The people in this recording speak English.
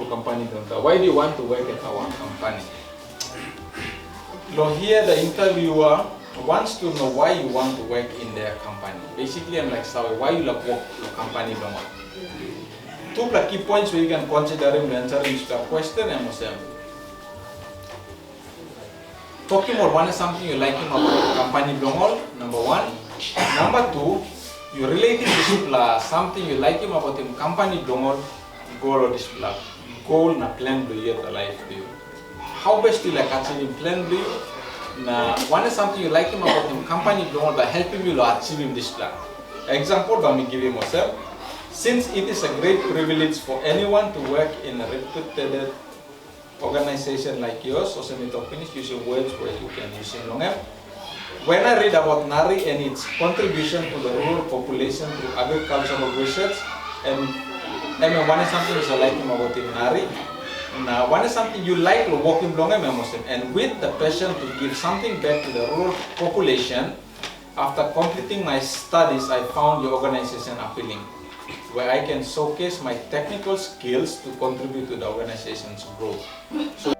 company donta. Why do you want to work at our company? So here the interviewer wants to know why you want to work in their company. Basically, I'm like, sorry, why you like work your company donga? Two key points where you can consider in answering the question and talking about one is something you like him about the company donga, number one. Number two, you relating this plus something you like him about him company donga, goal or this plus goal na plan do you the life do you. How best you like achieving plan do you? Now, one is something you like him about him company donga by helping you to achieve this plan. Example, let me give you myself. Since it is a great privilege for anyone to work in a reputed organization like yours, so let me talk finish using words where you can use in long. When I read about NARI and its contribution to the rural population through agricultural research, and I mean, one is something I like him about in NARI. Now, one is something you like working long and with the passion to give something back to the rural population. After completing my studies, I found your organization appealing, where I can showcase my technical skills to contribute to the organization's growth. So